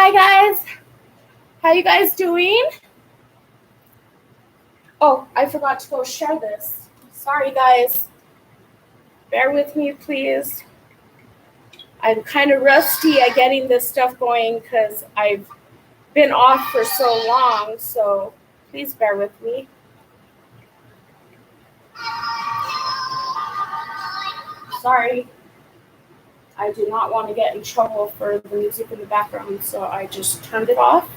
Hi guys, how you guys doing? Oh, I forgot to go share this. Sorry guys, bear with me please. I'm kind of rusty at getting this stuff going because I've been off for so long, so please bear with me. Sorry, I do not want to get in trouble for the music in the background, so I just turned it off.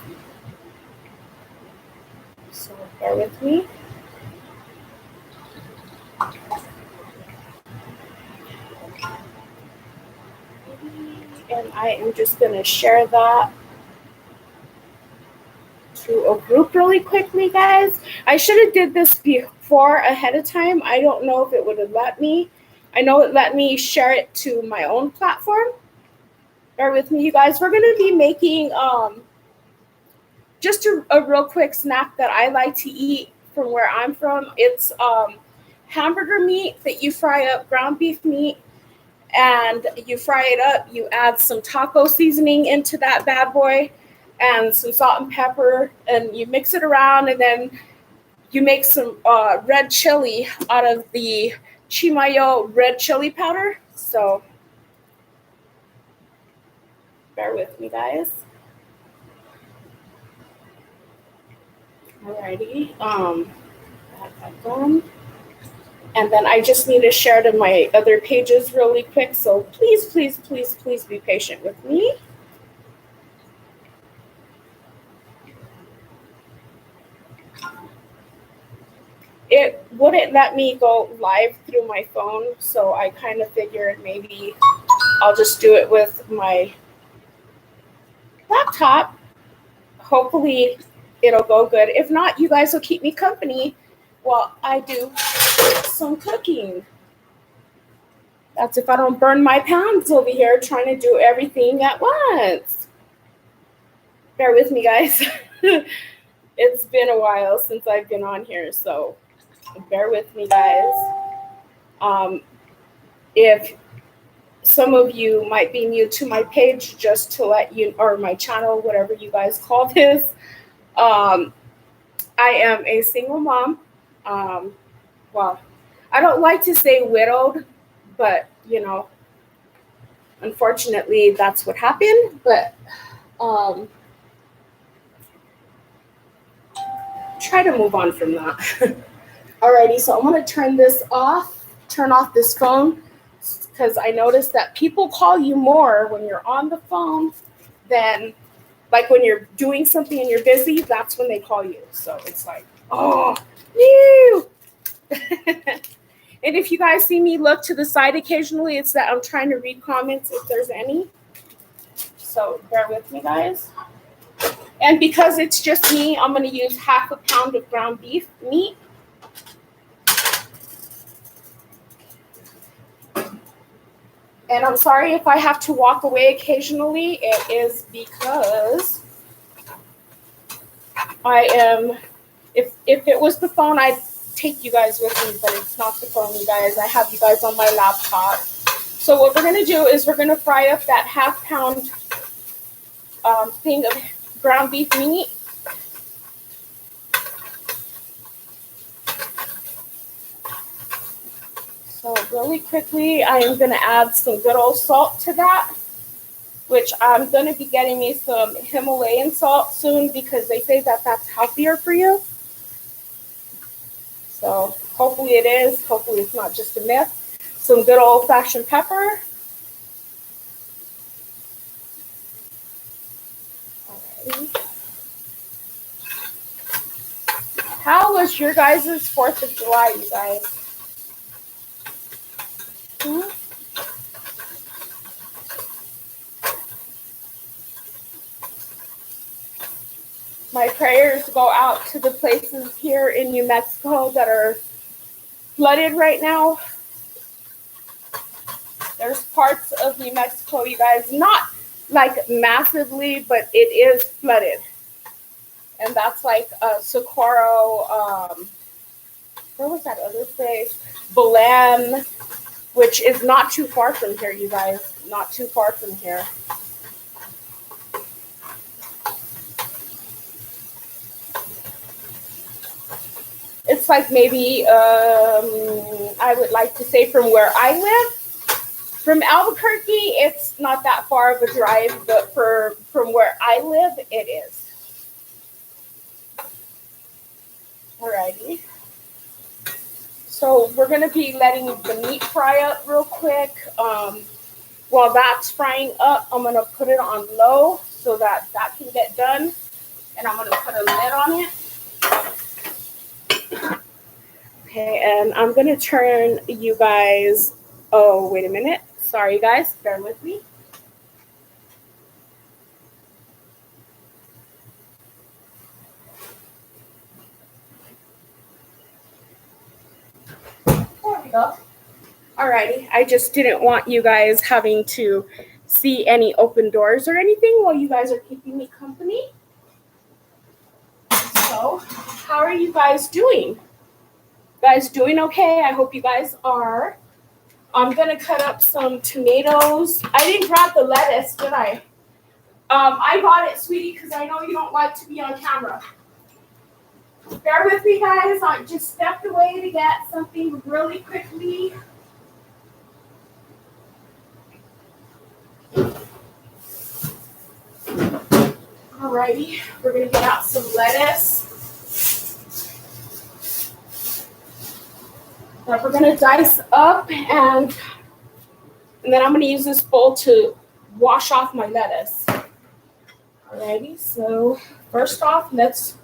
So bear with me. And I am just going to share that to a group really quickly, guys. I should have did this before ahead of time. I don't know if it would have let me. I know it let me share it to my own platform. Bear with me, you guys. We're going to be making just a real quick snack that I like to eat from where I'm from. It's hamburger meat that you fry up, ground beef meat, and you fry it up. You add some taco seasoning into that bad boy and some salt and pepper, and you mix it around, and then you make some red chili out of the Chimayo red chili powder. So bear with me, guys. Alrighty, that done. And then I just need to share to my other pages really quick. So please, please, please, please be patient with me. It wouldn't let me go live through my phone, so I kind of figured maybe I'll just do it with my laptop. Hopefully it'll go good. If not, you guys will keep me company while I do some cooking. That's if I don't burn my pants over here trying to do everything at once. Bear with me, guys. It's been a while since I've been on here, so bear with me, guys. If some of you might be new to my page, just to let you, or my channel, whatever you guys call this, I am a single mom. Well, I don't like to say widowed, but you know, unfortunately, that's what happened. But try to move on from that. Alrighty, so I'm gonna turn off this phone, because I noticed that people call you more when you're on the phone than like when you're doing something and you're busy. That's when they call you. So it's like, oh, you. And if you guys see me look to the side occasionally, it's that I'm trying to read comments if there's any. So bear with me, guys. And because it's just me, I'm going to use half a pound of ground beef meat. And I'm sorry if I have to walk away occasionally. It is because I am, if it was the phone, I'd take you guys with me, but it's not the phone, you guys. I have you guys on my laptop. So what we're going to do is we're going to fry up that half pound thing of ground beef meat. So really quickly, I am going to add some good old salt to that, which I'm going to be getting me some Himalayan salt soon because they say that that's healthier for you. So hopefully it is. Hopefully it's not just a myth. Some good old-fashioned pepper. Alrighty. How was your guys' 4th of July, you guys? My prayers go out to the places here in New Mexico that are flooded right now. There's parts of New Mexico, you guys, not like massively, but it is flooded. And that's like Socorro, where was that other place? Belen, which is not too far from here, you guys. Not too far from here. It's like maybe I would like to say from where I live. From Albuquerque, it's not that far of a drive, but from where I live, it is. Alrighty. So we're gonna be letting the meat fry up real quick. While that's frying up, I'm gonna put it on low so that that can get done, and I'm gonna put a lid on it. Okay, and I'm gonna turn you guys. Oh, wait a minute. Sorry, guys. Bear with me. There we go. Alrighty. I just didn't want you guys having to see any open doors or anything while you guys are keeping me company. So, how are you guys doing? You guys doing okay? I hope you guys are. I'm gonna cut up some tomatoes. I didn't grab the lettuce, did I? I bought it, sweetie, because I know you don't like to be on camera. Bear with me, guys. I just stepped away to get something really quickly. Alrighty, we're gonna get out some lettuce. That we're gonna dice up, and then I'm gonna use this bowl to wash off my lettuce. Alrighty, so first off, let's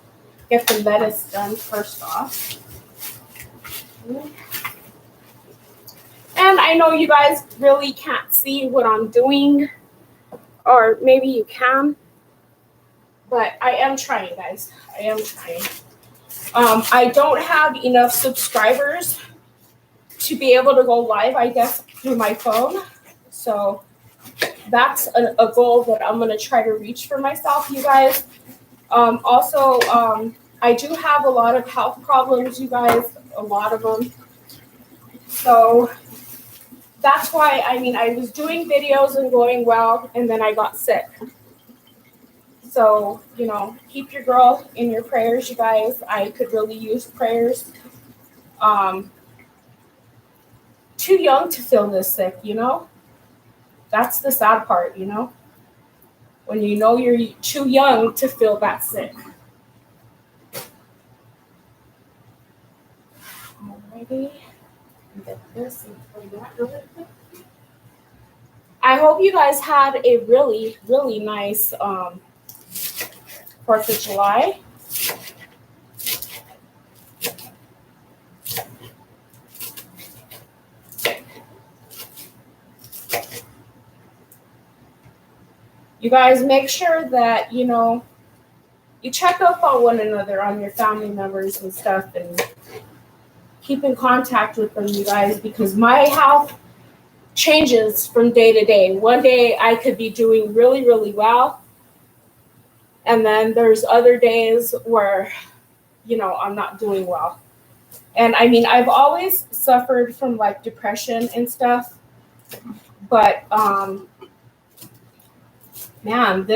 get the lettuce done first off. And I know you guys really can't see what I'm doing, or maybe you can, but I am trying, guys. I am trying. I don't have enough subscribers to be able to go live, I guess, through my phone. So that's a goal that I'm going to try to reach for myself, you guys. Also, I do have a lot of health problems, you guys, a lot of them. So that's why, I was doing videos and going well, and then I got sick. So, keep your girl in your prayers, you guys. I could really use prayers. Too young to feel this sick, That's the sad part, When you're too young to feel that sick. Alrighty. Get this and put that really quick. I hope you guys had a really, really nice 4th of July. You guys make sure that, you check up on one another, on your family members and stuff, and keep in contact with them, you guys, because my health changes from day to day. One day I could be doing really, really well. And then there's other days where, I'm not doing well. And I've always suffered from like depression and stuff. But, man,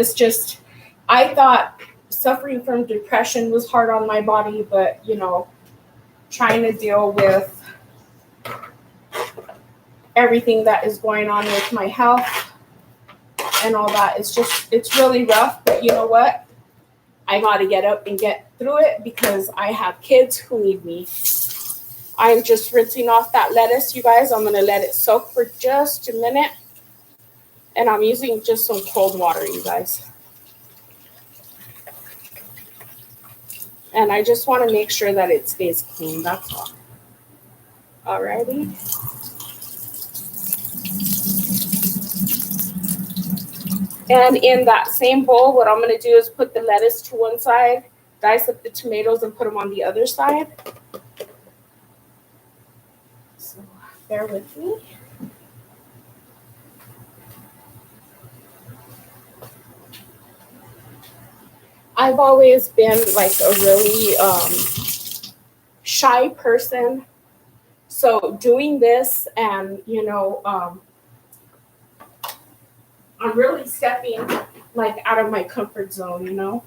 I thought suffering from depression was hard on my body, but, trying to deal with everything that is going on with my health and all that, it's really rough. But you know what? I got to get up and get through it because I have kids who need me. I'm just rinsing off that lettuce, you guys. I'm going to let it soak for just a minute. And I'm using just some cold water, you guys. And I just want to make sure that it stays clean. That's all. Alrighty. And in that same bowl, what I'm going to do is put the lettuce to one side, dice up the tomatoes, and put them on the other side. So bear with me. I've always been like a really shy person. So doing this and, I'm really stepping like out of my comfort zone,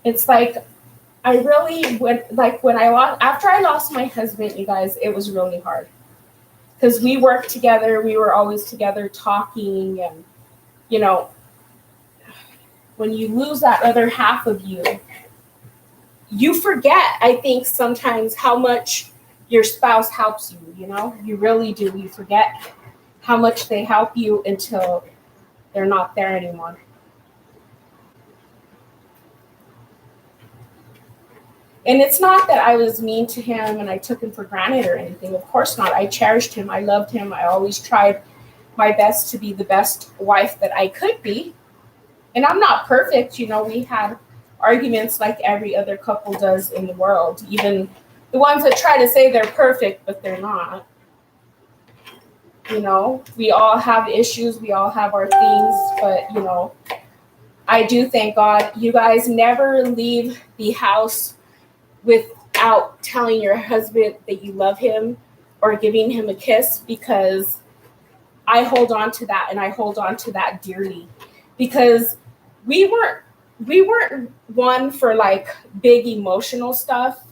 It's like I really went like when I lost after I lost my husband, you guys, it was really hard because we worked together. We were always together talking, and you know, when you lose that other half of you, you forget. I think sometimes how much your spouse helps you. You know, you really do. You forget how much they help you until they're not there anymore. And it's not that I was mean to him and I took him for granted or anything. Of course not. I cherished him. I loved him. I always tried my best to be the best wife that I could be. And I'm not perfect. You know, we had arguments like every other couple does in the world, even the ones that try to say they're perfect, but they're not. You know, we all have issues. We all have our things. But, you know, I do thank God you guys never leave the house without telling your husband that you love him or giving him a kiss, because I hold on to that, and I hold on to that dearly, because we weren't one for like big emotional stuff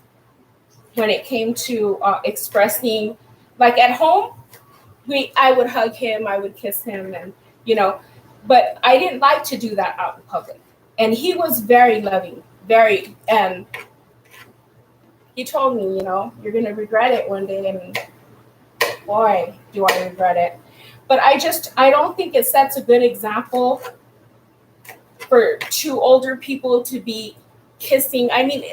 when it came to expressing. Like at home, I would hug him, I would kiss him, and you know, but I didn't like to do that out in public. And he was very loving, very, and he told me, you know, you're going to regret it one day. And boy, do I regret it. But I don't think it sets a good example for two older people to be kissing. I mean,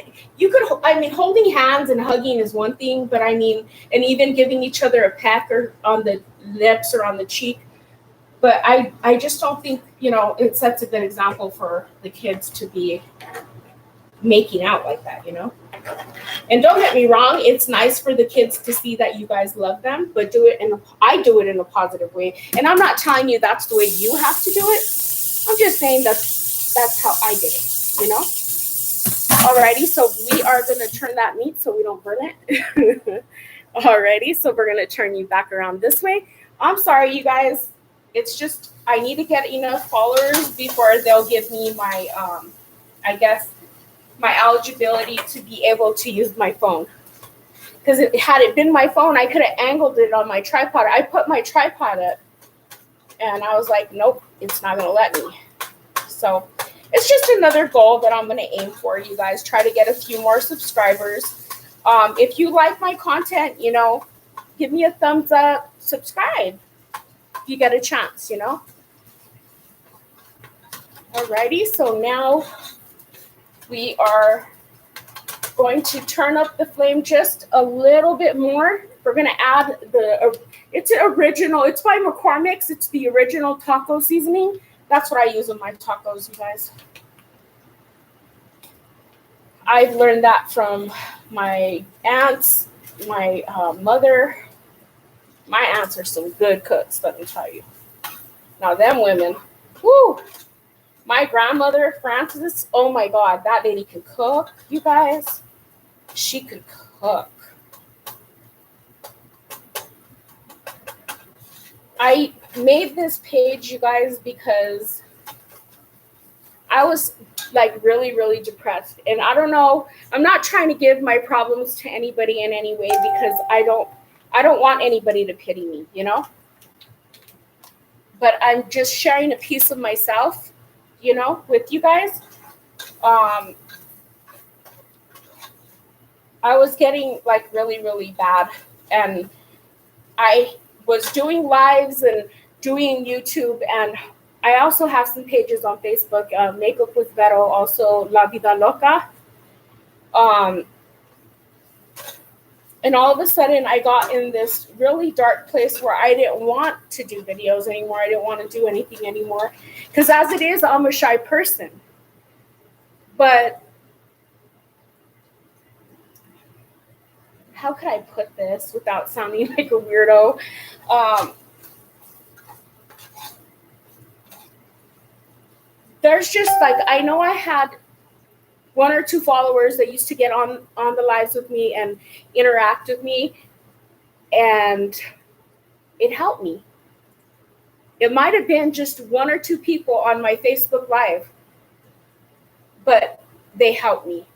holding hands and hugging is one thing, but I mean, and even giving each other a peck or on the lips or on the cheek. But I just don't think, you know, it sets a good example for the kids to be making out like that, you know? And don't get me wrong, it's nice for the kids to see that you guys love them, but I do it in a positive way. And I'm not telling you that's the way you have to do it. I'm just saying that's how I did it, you know? Alrighty, so we are gonna turn that meat so we don't burn it. Alrighty, so we're gonna turn you back around this way. I'm sorry, you guys. It's just I need to get enough followers before they'll give me my I guess my eligibility to be able to use my phone. Because had it been my phone, I could have angled it on my tripod. I put my tripod up, and I was like, nope, it's not going to let me. So it's just another goal that I'm going to aim for, you guys. Try to get a few more subscribers. If you like my content, you know, give me a thumbs up, subscribe if you get a chance, you know. Alrighty, so now we are going to turn up the flame just a little bit more. We're going to add it's original. It's by McCormick's. It's the original taco seasoning. That's what I use in my tacos, you guys. I've learned that from my aunts, my mother. My aunts are some good cooks, let me tell you. Now, them women, whoo! My grandmother, Frances, oh my God, that lady can cook, you guys. She could cook. I made this page, you guys, because I was like really, really depressed. And I don't know, I'm not trying to give my problems to anybody in any way, because I don't want anybody to pity me, you know? But I'm just sharing a piece of myself, you know, with you guys. I was getting like really, really bad, and I was doing lives and doing YouTube, and I also have some pages on Facebook, Makeup with Vero, also La Vida Loca. And all of a sudden I got in this really dark place where I didn't want to do videos anymore. I didn't want to do anything anymore, because as it is, I'm a shy person. But how could I put this without sounding like a weirdo? There's just like, I know I had one or two followers that used to get on the lives with me and interact with me, and it helped me. It might have been just one or two people on my Facebook Live, but they help me.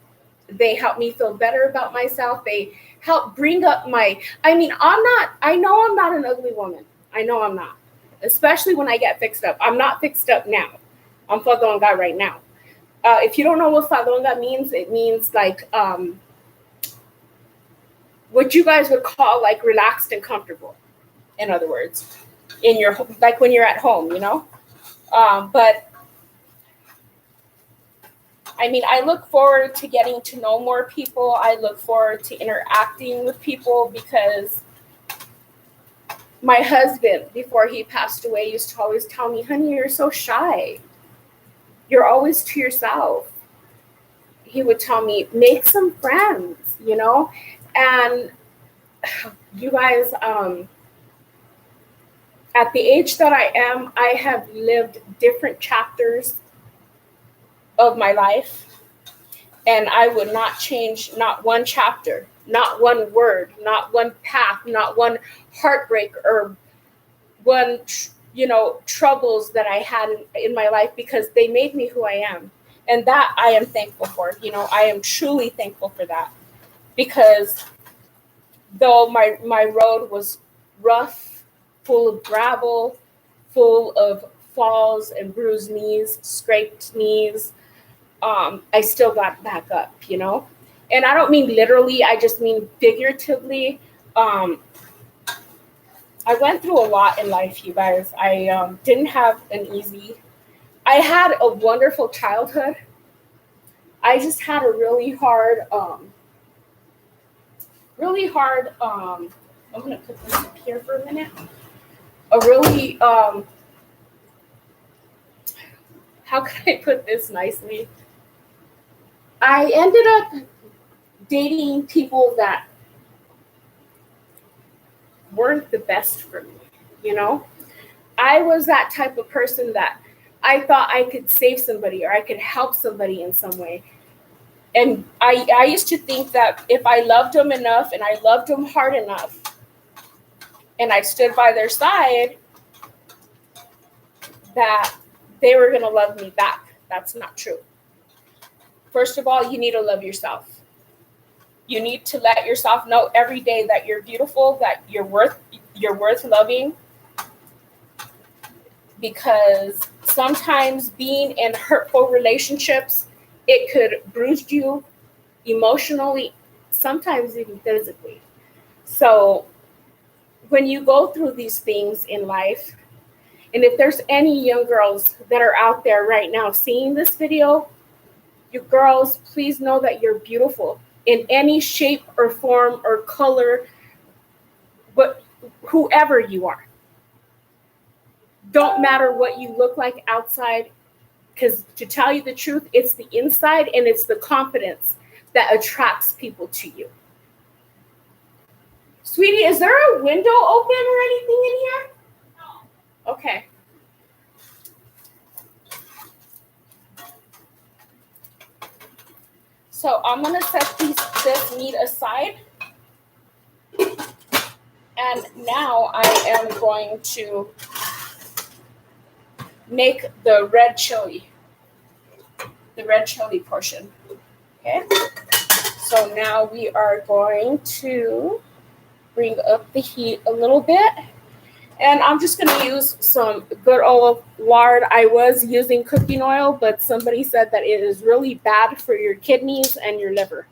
They help me feel better about myself. They help bring up I know I'm not an ugly woman. I know I'm not. Especially when I get fixed up. I'm not fixed up now. I'm fadonga right now. If you don't know what fadonga means, it means like what you guys would call like relaxed and comfortable. In other words, in your like when you're at home, you know. But I mean, I look forward to getting to know more people. I look forward to interacting with people because my husband, before he passed away, used to always tell me, honey, you're so shy. You're always to yourself. He would tell me, make some friends, you know? And you guys, at the age that I am, I have lived different chapters of my life. And I would not change not one chapter, not one word, not one path, not one heartbreak or one, troubles that I had in my life because they made me who I am. And that I am thankful for. I am truly thankful for that. Because though my road was rough, full of gravel, full of falls and bruised knees, scraped knees, I still got back up, And I don't mean literally, I just mean figuratively. I went through a lot in life, you guys. I didn't have an easy. I had a wonderful childhood. I just had a really hard. I'm gonna put this up here for a minute. A really how can I put this nicely? I ended up dating people that weren't the best for me, I was that type of person that I thought I could save somebody or I could help somebody in some way. And I used to think that if I loved them enough and I loved them hard enough and I stood by their side, that they were going to love me back. That's not true. First of all, you need to love yourself. You need to let yourself know every day that you're beautiful, that you're worth loving. Because sometimes being in hurtful relationships, it could bruise you emotionally, sometimes even physically. So when you go through these things in life, and if there's any young girls that are out there right now seeing this video, you girls, please know that you're beautiful in any shape or form or color, but whoever you are. Don't matter what you look like outside, because to tell you the truth, it's the inside and it's the confidence that attracts people to you. Sweetie, is there a window open or anything in here? No. Okay. So I'm going to set this meat aside. And now I am going to make the red chili portion. Okay. So now we are going to bring up the heat a little bit. And I'm just going to use some good old lard. I was using cooking oil, but somebody said that it is really bad for your kidneys and your liver.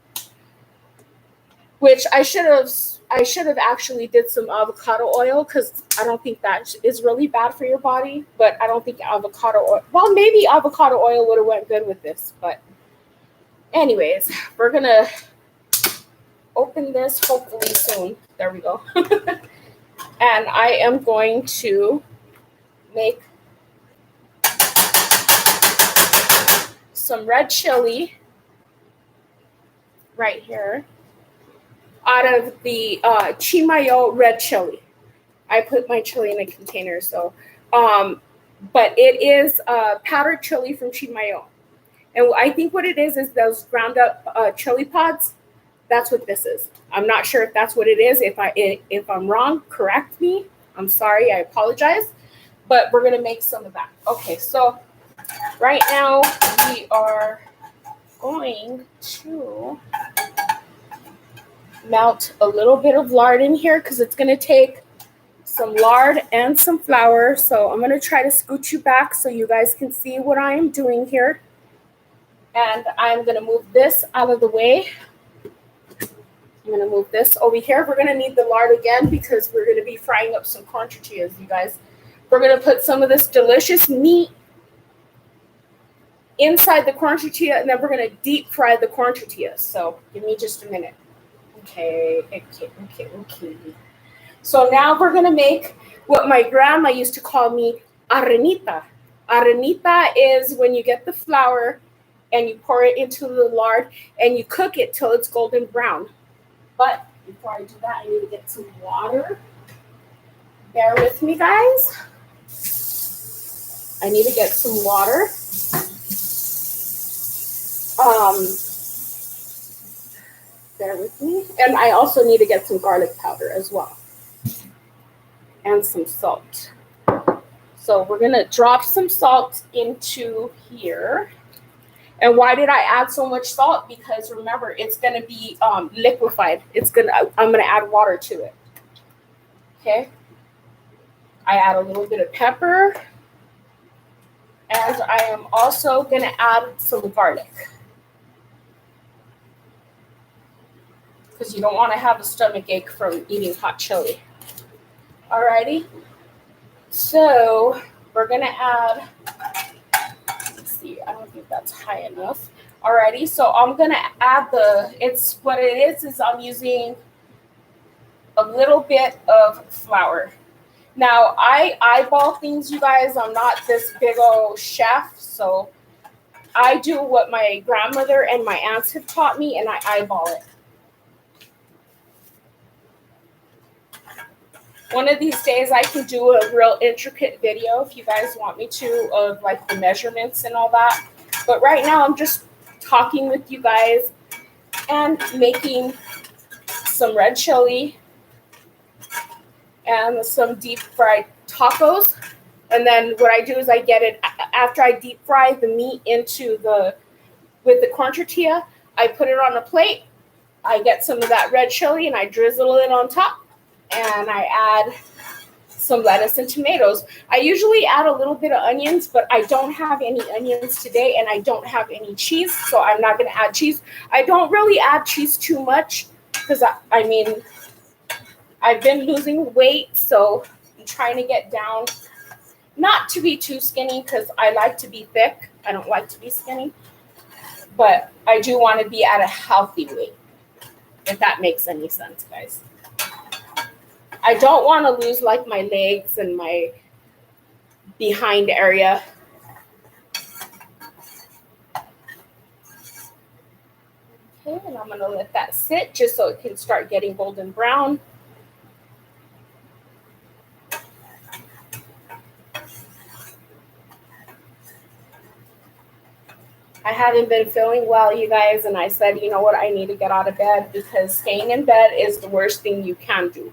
Which I should have actually did some avocado oil because I don't think that is really bad for your body. But I don't think avocado oil. Well, maybe avocado oil would have went good with this. But anyways, we're going to open this hopefully soon. There we go. And I am going to make some red chili right here out of the Chimayo red chili. I put my chili in a container, so but it is powdered chili from Chimayo. And I think what it is those ground up chili pods. That's what this is. I'm not sure if that's what it is. If I'm wrong, correct me. I'm sorry. I apologize. But we're going to make some of that. Okay, so right now we are going to melt a little bit of lard in here because it's going to take some lard and some flour. So I'm going to try to scoot you back so you guys can see what I am doing here. And I'm going to move this out of the way. I'm going to move this over here. We're going to need the lard again because we're going to be frying up some corn tortillas, you guys. We're going to put some of this delicious meat inside the corn tortilla, and then we're going to deep fry the corn tortillas. So give me just a minute. Okay. So now we're going to make what my grandma used to call me arenita. Arenita is when you get the flour and you pour it into the lard and you cook it till it's golden brown. But before I do that, I need to get some water. Bear with me, guys. I need to get some water. Bear with me. And I also need to get some garlic powder as well. And some salt. So we're going to drop some salt into here. And why did I add so much salt? Because remember, it's going to be liquefied. I'm going to add water to it. Okay. I add a little bit of pepper. And I am also going to add some garlic. Because you don't want to have a stomach ache from eating hot chili. Alrighty. So we're going to add... I don't think that's high enough. Alrighty, so I'm gonna add what it is I'm using a little bit of flour. Now I eyeball things, you guys. I'm not this big old chef, so I do what my grandmother and my aunts have taught me, and I eyeball it. One of these days I can do a real intricate video if you guys want me to, of like the measurements and all that. But right now I'm just talking with you guys and making some red chili and some deep fried tacos. And then what I do is I get it, after I deep fry the meat with the corn tortilla, I put it on a plate. I get some of that red chili and I drizzle it on top. And I add some lettuce and tomatoes. I usually add a little bit of onions, but I don't have any onions today, and I don't have any cheese, so I'm not going to add cheese. I don't really add cheese too much because, I mean, I've been losing weight, so I'm trying to get down, not to be too skinny because I like to be thick. I don't like to be skinny, but I do want to be at a healthy weight, if that makes any sense, guys. I don't want to lose like my legs and my behind area. Okay, and I'm going to let that sit just so it can start getting golden brown. I haven't been feeling well, you guys, and I said, you know what, I need to get out of bed because staying in bed is the worst thing you can do.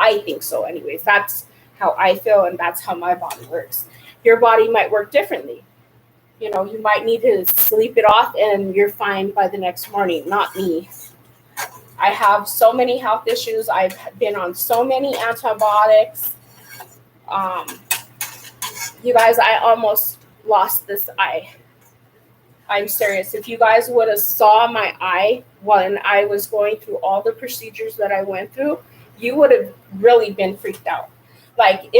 I think so anyways. That's how I feel, and that's how my body works. Your body might work differently. You know, you might need to sleep it off and you're fine by the next morning. Not me. I have so many health issues. I've been on so many antibiotics. You guys, I almost lost this eye. I'm serious. If you guys would have saw my eye when I was going through all the procedures that I went through, you would have really been freaked out. Like,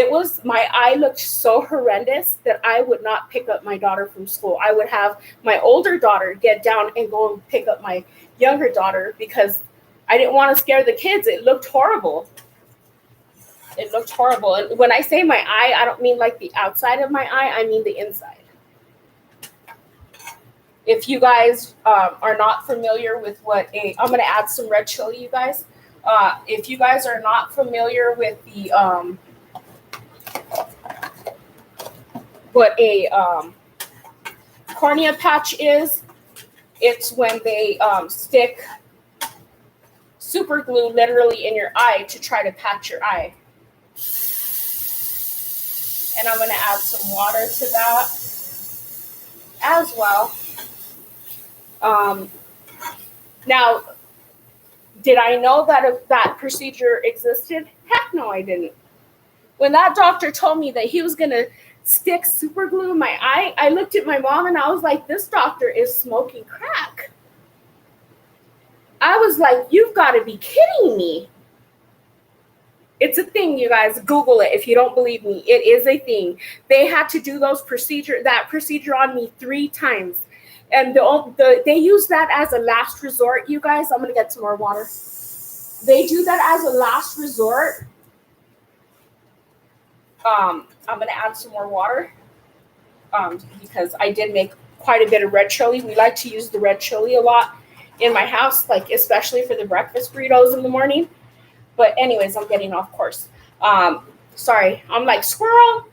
my eye looked so horrendous that I would not pick up my daughter from school. I would have my older daughter get down and go and pick up my younger daughter because I didn't want to scare the kids. It looked horrible. It looked horrible. And when I say my eye, I don't mean like the outside of my eye. I mean the inside. If you guys are not familiar with I'm going to add some red chili, you guys. If you guys are not familiar with what a cornea patch is, it's when they stick super glue literally in your eye to try to patch your eye. And I'm going to add some water to that as well. Um, now, did I know that if that procedure existed? Heck no, I didn't. When that doctor told me that he was going to stick super glue in my eye, I looked at my mom and I was like, this doctor is smoking crack. I was like, you've got to be kidding me. It's a thing, you guys. Google it if you don't believe me. It is a thing. They had to do that procedure on me 3 times. And they use that as a last resort, you guys. I'm going to get some more water. They do that as a last resort. I'm going to add some more water because I did make quite a bit of red chili. We like to use the red chili a lot in my house, like especially for the breakfast burritos in the morning. But anyways, I'm getting off course. Sorry, I'm like squirrel.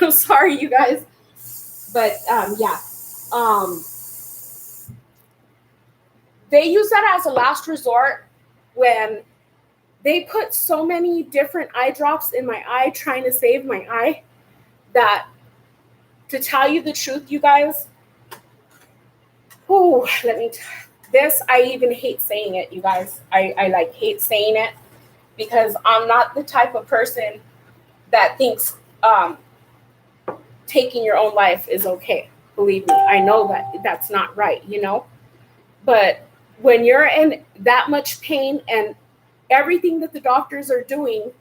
I'm sorry, you guys. But yeah. They use that as a last resort when they put so many different eye drops in my eye trying to save my eye that, to tell you the truth, you guys, I even hate saying it, you guys. I like hate saying it because I'm not the type of person that thinks taking your own life is okay. Believe me, I know that that's not right, you know? But when you're in that much pain and everything that the doctors are doing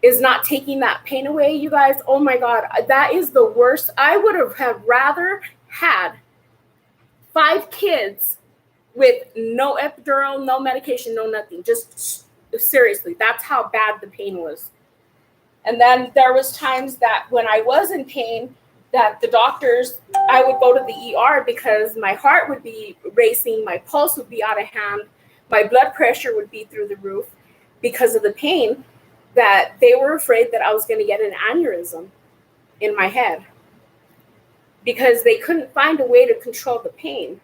is not taking that pain away, you guys, oh my God, that is the worst. I would have rather had 5 kids with no epidural, no medication, no nothing. Just seriously, that's how bad the pain was. And then there was times that when I was in pain, that the doctors, I would go to the ER because my heart would be racing, my pulse would be out of hand, my blood pressure would be through the roof because of the pain, that they were afraid that I was going to get an aneurysm in my head because they couldn't find a way to control the pain.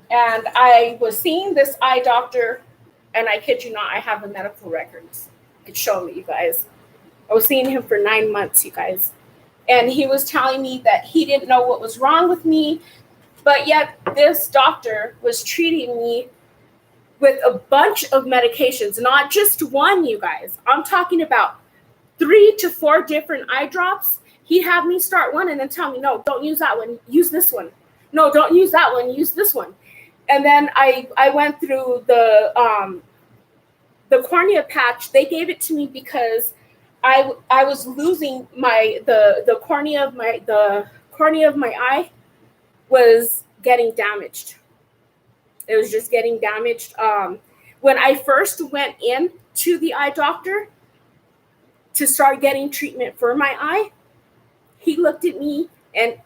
And I was seeing this eye doctor, and I kid you not, I have the medical records. I could show me, you guys. I was seeing him for 9 months, you guys. And he was telling me that he didn't know what was wrong with me, but yet this doctor was treating me with a bunch of medications, not just one, you guys. I'm talking about 3 to 4 different eye drops. He had me start one and then tell me, no, don't use that one, use this one. No, don't use that one, use this one. And then I went through the cornea patch. They gave it to me because I was losing the cornea of my eye was getting damaged. It was just getting damaged. When I first went in to the eye doctor to start getting treatment for my eye, he looked at me and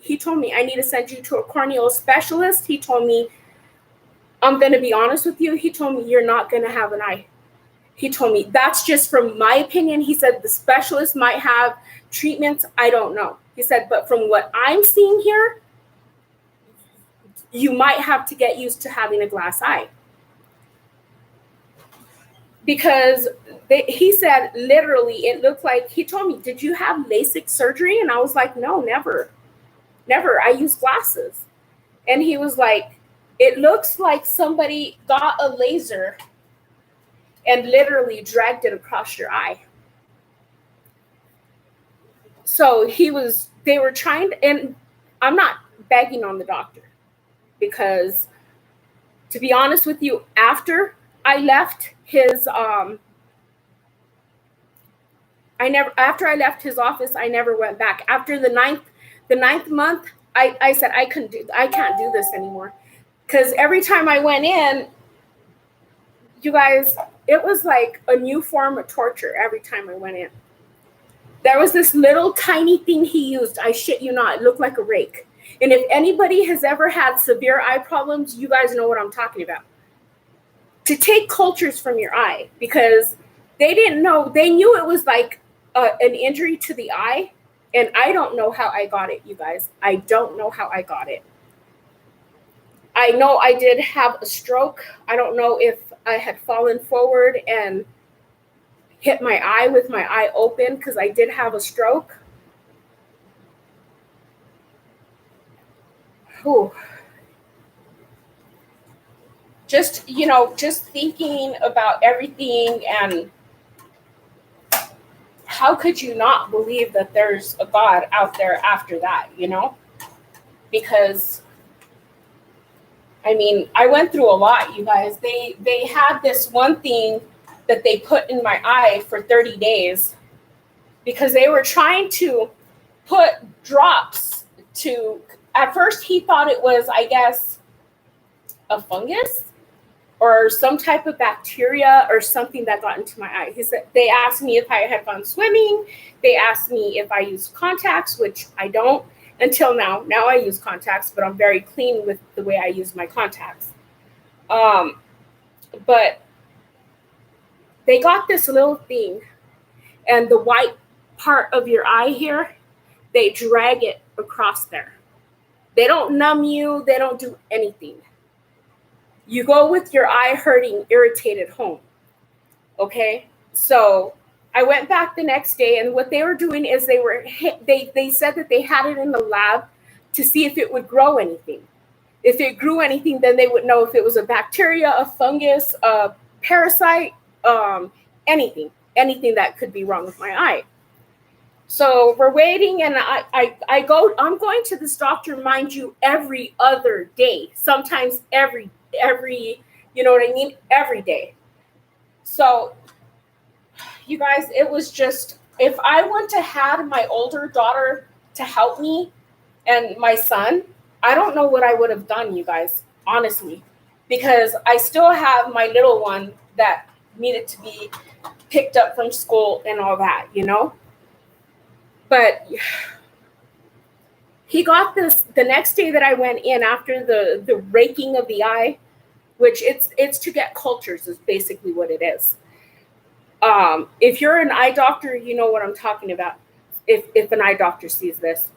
he told me, I need to send you to a corneal specialist. He told me, I'm going to be honest with you. He told me, you're not going to have an eye. He told me, that's just from my opinion. He said, the specialist might have treatments. I don't know. He said, but from what I'm seeing here, you might have to get used to having a glass eye. Because he said, literally, it looked like, he told me, did you have LASIK surgery? And I was like, no, never. Never. I use glasses. And he was like, it looks like somebody got a laser and literally dragged it across your eye. So they were trying to, and I'm not begging on the doctor because, to be honest with you, after I left his, after I left his office, I never went back. After the ninth month, I said, I can't do this anymore. Because every time I went in, you guys, it was like a new form of torture every time I went in. There was this little tiny thing he used. I shit you not. It looked like a rake. And if anybody has ever had severe eye problems, you guys know what I'm talking about. To take cultures from your eye, because they didn't know. They knew it was like an injury to the eye. And I don't know how I got it, you guys. I don't know how I got it. I know I did have a stroke. I don't know if I had fallen forward and hit my eye with my eye open, because I did have a stroke. whew, just just thinking about everything, and how could you not believe that there's a God out there after that, because I mean, I went through a lot, you guys. They had this one thing that they put in my eye for 30 days because they were trying to put drops to, at first he thought it was, I guess, a fungus or some type of bacteria or something that got into my eye. He said, they asked me if I had gone swimming. They asked me if I used contacts, which I don't until now. Now I use contacts, but I'm very clean with the way I use my contacts. But they got this little thing, and the white part of your eye here, they drag it across there. They don't numb you. They don't do anything. You go with your eye hurting, irritated home. Okay? So I went back the next day, and what they were doing is they said that they had it in the lab to see if it would grow anything. If it grew anything, then they would know if it was a bacteria, a fungus, a parasite, anything that could be wrong with my eye. So we're waiting, and I'm going to this doctor, mind you, every other day, sometimes every, you know what I mean? Every day. So you guys, it was just, if I wouldn't have had my older daughter to help me and my son, I don't know what I would have done, you guys, honestly, because I still have my little one that needed to be picked up from school and all that, But he got this the next day that I went in after the raking of the eye, which it's to get cultures is basically what it is. If you're an eye doctor, you know what I'm talking about. If an eye doctor sees this,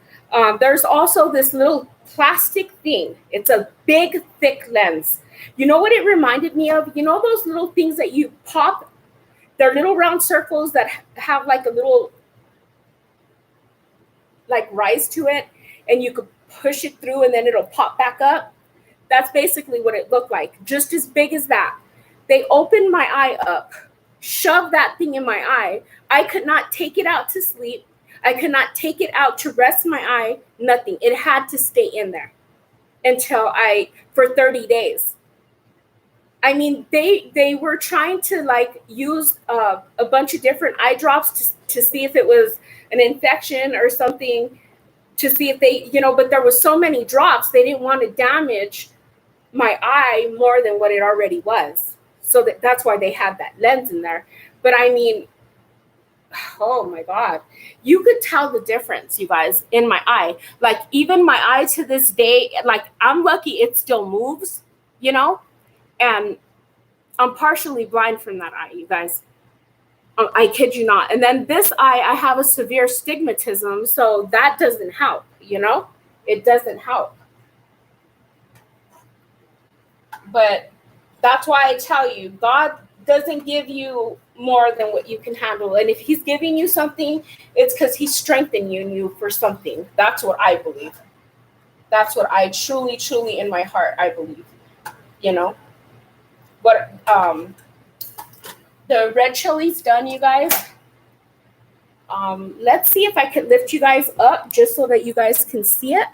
there's also this little plastic thing. It's a big, thick lens. You know what it reminded me of? You know those little things that you pop? They're little round circles that have like a little rise to it, and you could push it through and then it'll pop back up. That's basically what it looked like, just as big as that. They opened my eye up, shoved that thing in my eye. I could not take it out to sleep. I could not take it out to rest my eye, nothing. It had to stay in there for 30 days. I mean, they were trying to use a bunch of different eye drops to see if it was an infection or something, to see if they, but there was so many drops, they didn't want to damage my eye more than what it already was. So that's why they had that lens in there. But I mean, oh my God, you could tell the difference, you guys, in my eye. Like even my eye to this day, I'm lucky it still moves, and I'm partially blind from that eye, you guys. I kid you not. And then this eye, I have a severe stigmatism, so that doesn't help, It doesn't help. But that's why I tell you, God doesn't give you more than what you can handle. And if he's giving you something, it's because he's strengthening you for something. That's what I believe. That's what I truly, truly in my heart, I believe, But the red chili's done, you guys. Let's see if I can lift you guys up just so that you guys can see it.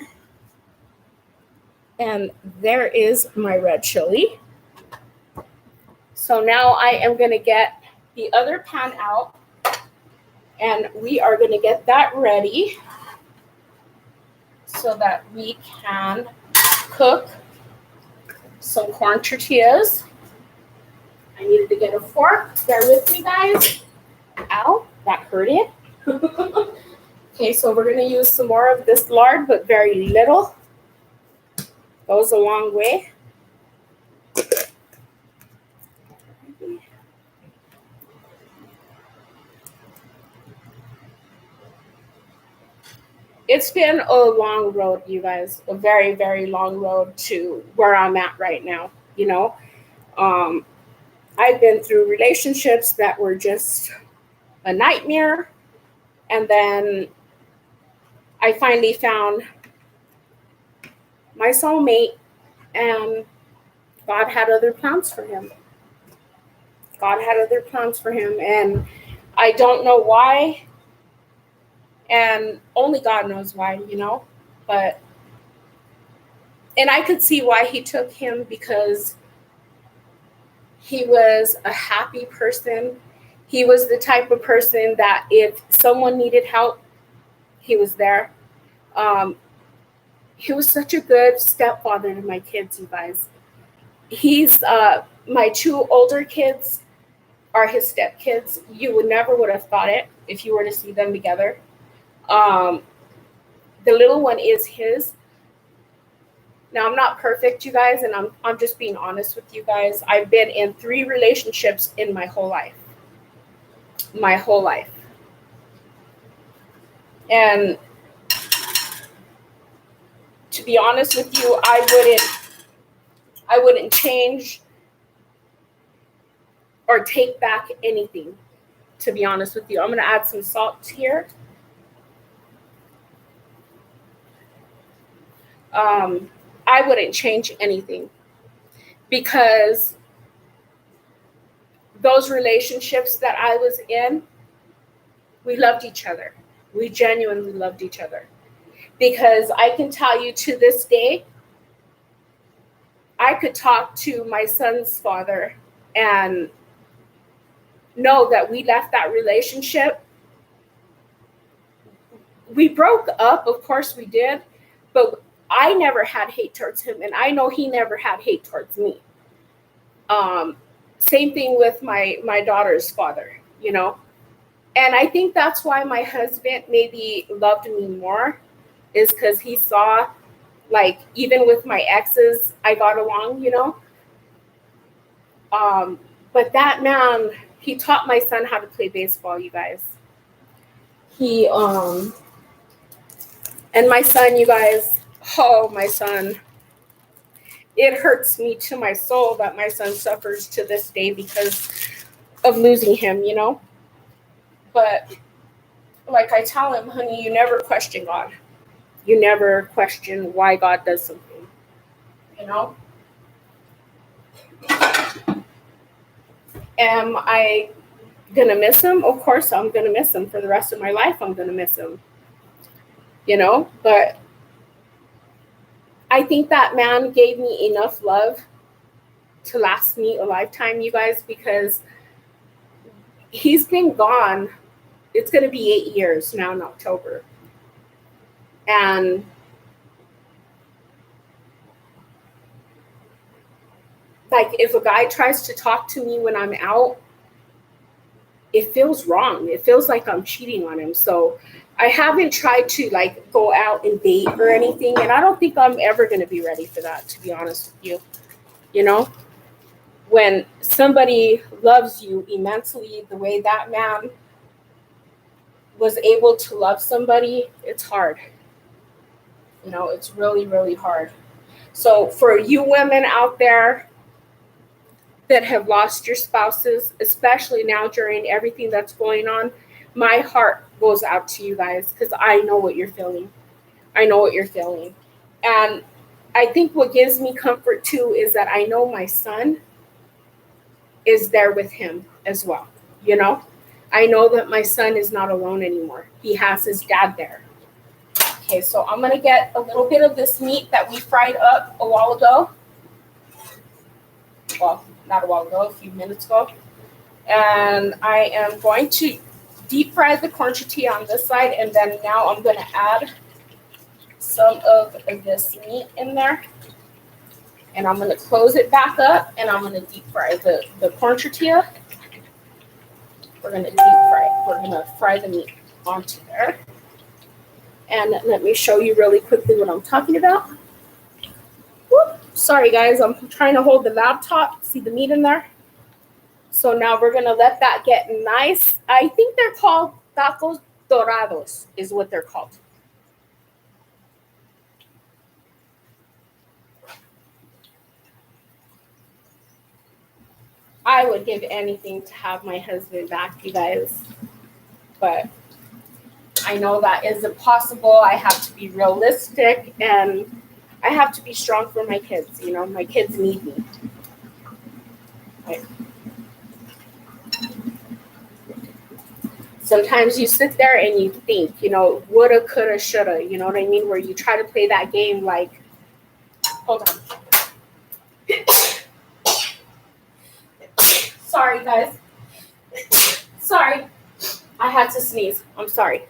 And there is my red chili. So now I am going to get the other pan out, and we are going to get that ready so that we can cook some corn tortillas. I needed to get a fork. Bear with me, guys. Ow, that hurted. Okay, so we're going to use some more of this lard, but very little. Goes a long way. It's been a long road, you guys. A very, very long road to where I'm at right now, I've been through relationships that were just a nightmare. And then I finally found my soulmate, and God had other plans for him. God had other plans for him, and I don't know why, and only God knows why, but, and I could see why he took him, because he was a happy person. He was the type of person that if someone needed help, he was there. He was such a good stepfather to my kids, you guys. He's my two older kids are his stepkids. You would have thought it if you were to see them together. The little one is his. Now, I'm not perfect, you guys, and I'm just being honest with you guys. I've been in 3 relationships in my whole life. My whole life. And to be honest with you, I wouldn't change or take back anything, to be honest with you. I'm going to add some salt here. I wouldn't change anything, because those relationships that I was in, we loved each other. We genuinely loved each other. Because I can tell you, to this day, I could talk to my son's father and know that we left that relationship. We broke up, of course we did, but I never had hate towards him, and I know he never had hate towards me. Same thing with my daughter's father, And I think that's why my husband maybe loved me more, is because he saw, like, even with my exes, I got along, But that man, he taught my son how to play baseball, you guys. He, and my son, you guys, my son, it hurts me to my soul that my son suffers to this day because of losing him, But like I tell him, honey, you never question God. You never question why God does something, Am I gonna miss him? Of course I'm gonna miss him. For the rest of my life, I'm gonna miss him. But I think that man gave me enough love to last me a lifetime, you guys, because he's been gone. It's gonna be 8 years now in October. And like, if a guy tries to talk to me when I'm out, it feels wrong. It feels like I'm cheating on him. So I haven't tried to, like, go out and date or anything. And I don't think I'm ever going to be ready for that, to be honest with you. When somebody loves you immensely the way that man was able to love somebody, it's hard. It's really, really hard. So for you women out there that have lost your spouses, especially now during everything that's going on, my heart goes out to you guys, because I know what you're feeling. And I think what gives me comfort too is that I know my son is there with him as well. I know that my son is not alone anymore. He has his dad there. Okay, so I'm going to get a little bit of this meat that we fried up a while ago. Well, not a while ago, a few minutes ago. And I am going to deep fry the corn tortilla on this side, and then now I'm going to add some of this meat in there. And I'm going to close it back up, and I'm going to deep fry the corn tortilla. We're going to deep fry. We're going to fry the meat onto there. And let me show you really quickly what I'm talking about. Whoop. Sorry, guys. I'm trying to hold the laptop. See the meat in there? So now we're going to let that get nice. I think they're called tacos dorados is what they're called. I would give anything to have my husband back, you guys. But I know that isn't possible. I have to be realistic, and I have to be strong for my kids. You know, my kids need me. Right? Sometimes you sit there and you think, you know, woulda, coulda, shoulda. You know what I mean? Where you try to play that game like, hold on. Sorry, guys. Sorry. I had to sneeze. I'm sorry.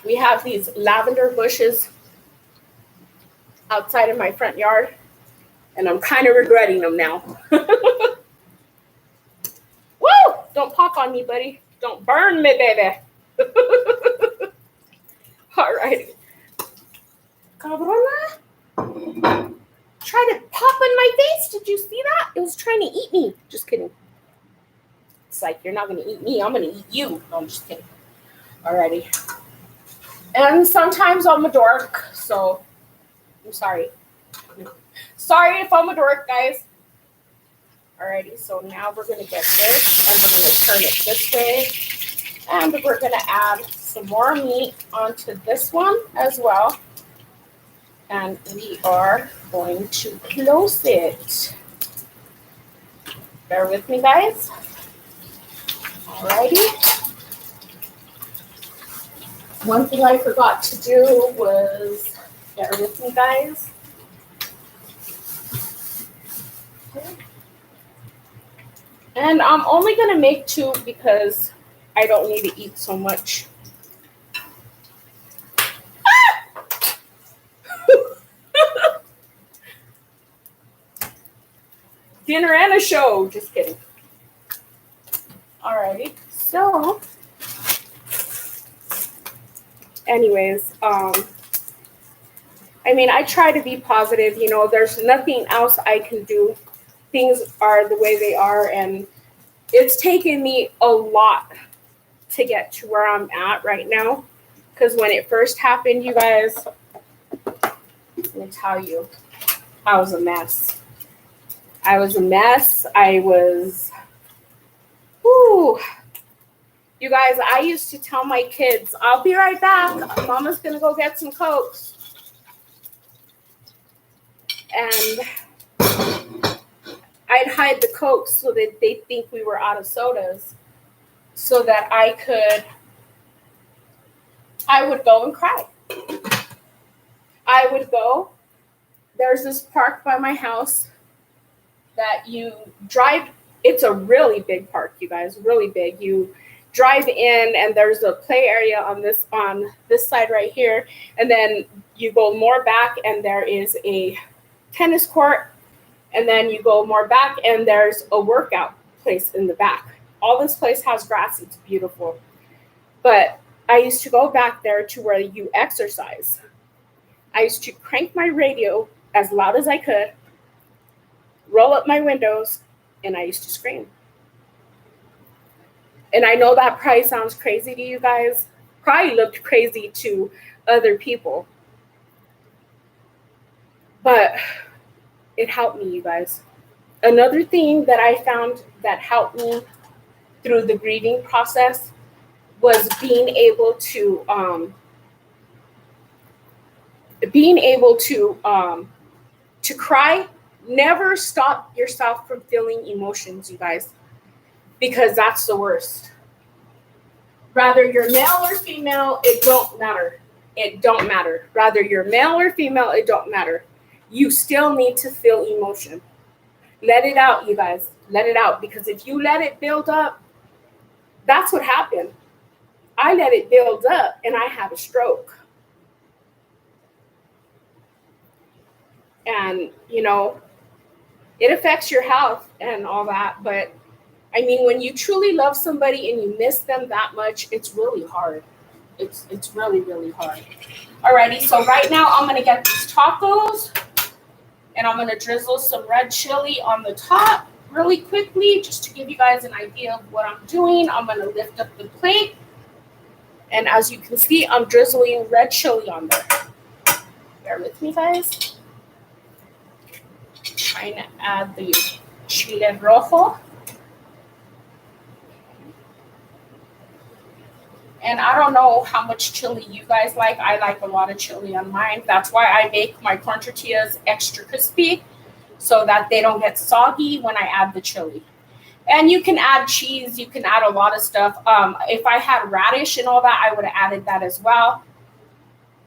We have these lavender bushes outside of my front yard, and I'm kind of regretting them now. Woo! Don't pop on me, buddy. Don't burn me, baby. All right. Cabrona. Try to pop in my face. Did you see that? It was trying to eat me. Just kidding. It's like, you're not going to eat me. I'm going to eat you. No, I'm just kidding. Alrighty. And sometimes I'm a dork, so I'm sorry. Sorry if I'm a dork, guys. Alrighty, so now we're going to get this, and we're going to turn it this way. And we're going to add some more meat onto this one as well. And we are going to close it. Bear with me, guys. Alrighty. One thing I forgot to do was, bear with me, guys. Okay. And I'm only going to make 2 because I don't need to eat so much. Dinner and a show. Just kidding. Alrighty. So, anyways, I mean, I try to be positive. You know, there's nothing else I can do. Things are the way they are, and it's taken me a lot to get to where I'm at right now. Because when it first happened, you guys, let me tell you, I was a mess. I was a mess. I was, whoo. You guys, I used to tell my kids, I'll be right back. Mama's going to go get some Cokes. And I'd hide the Cokes so that they'd think we were out of sodas, so that I would go and cry. I would go. There's this park by my house that you drive. It's a really big park, you guys, really big. You drive in, and there's a play area on this side right here, and then you go more back, and there is a tennis court, and then you go more back, and there's a workout place in the back. All this place has grass. It's beautiful. But I used to go back there to where you exercise. I used to crank my radio as loud as I could, roll up my windows, and I used to scream. And I know that probably sounds crazy to you guys. Probably looked crazy to other people. But it helped me, you guys. Another thing that I found that helped me through the grieving process was being able to cry. Never stop yourself from feeling emotions, you guys, because that's the worst. Rather you're male or female, it don't matter. It don't matter. Rather you're male or female, it don't matter. You still need to feel emotion. Let it out, you guys. Let it out, because if you let it build up, that's what happened. I let it build up, and I had a stroke. And, you know, it affects your health and all that. But, I mean, when you truly love somebody and you miss them that much, it's really hard. It's really, really hard. Alrighty, so right now I'm going to get these tacos, and I'm going to drizzle some red chili on the top really quickly, just to give you guys an idea of what I'm doing. I'm going to lift up the plate, and as you can see, I'm drizzling red chili on there. Bear with me, guys. Trying to add the chile rojo. And I don't know how much chili you guys like. I like a lot of chili on mine. That's why I make my corn tortillas extra crispy so that they don't get soggy when I add the chili. And you can add cheese. You can add a lot of stuff. If I had radish and all that, I would have added that as well.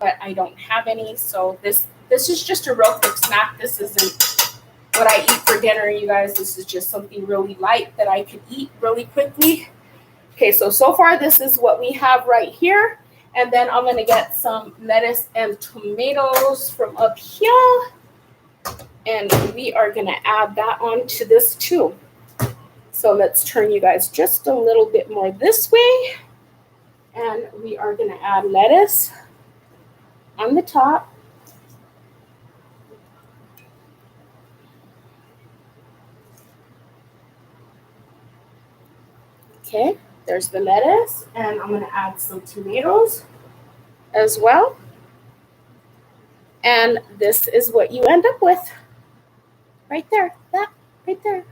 But I don't have any. So this is just a real quick snack. This isn't what I eat for dinner, you guys. This is just something really light that I could eat really quickly. Okay, so far this is what we have right here. And then I'm going to get some lettuce and tomatoes from up here. And we are going to add that onto this too. So let's turn you guys just a little bit more this way. And we are going to add lettuce on the top. Okay, there's the lettuce. And I'm going to add some tomatoes as well. And this is what you end up with. Right there. That right there.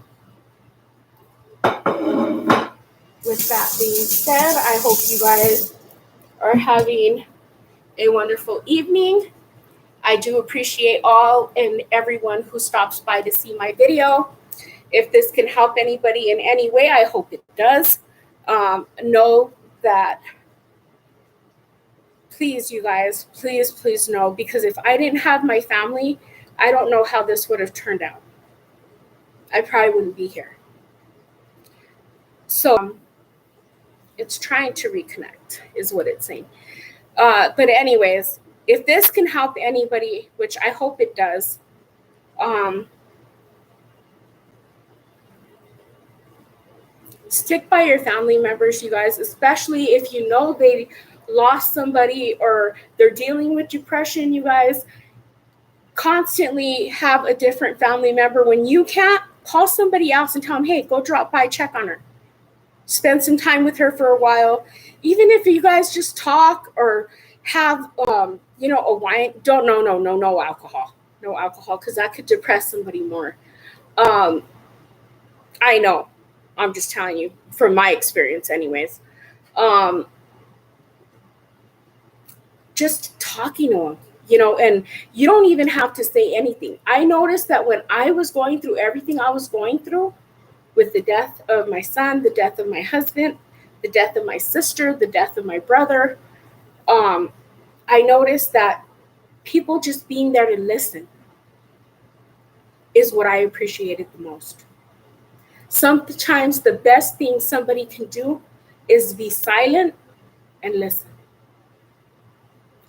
With that being said, I hope you guys are having a wonderful evening. I do appreciate all and everyone who stops by to see my video. If this can help anybody in any way, I hope it does. Know that, please, you guys, please know, because if I didn't have my family, I don't know how this would have turned out. I probably wouldn't be here. So it's trying to reconnect is what it's saying. But anyways, if this can help anybody, which I hope it does, stick by your family members, you guys, especially if you know they lost somebody or they're dealing with depression, you guys. Constantly have a different family member. When you can't, call somebody else and tell them, hey, go drop by, check on her. Spend some time with her for a while. Even if you guys just talk or have, a wine. No alcohol. No alcohol, because that could depress somebody more. I know. I'm just telling you from my experience anyways. Just talking to them. And you don't even have to say anything. I noticed that when I was going through everything I was going through with the death of my son, the death of my husband, the death of my sister, the death of my brother, I noticed that people just being there to listen is what I appreciated the most. Sometimes the best thing somebody can do is be silent and listen.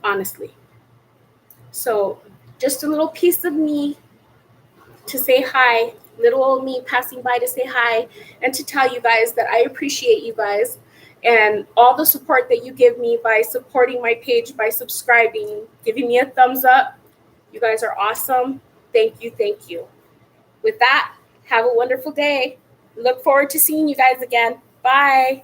Honestly. So just a little piece of me to say hi, little old me passing by to say hi, and to tell you guys that I appreciate you guys and all the support that you give me by supporting my page, by subscribing, giving me a thumbs up. You guys are awesome. Thank you. With that, have a wonderful day. Look forward to seeing you guys again. Bye.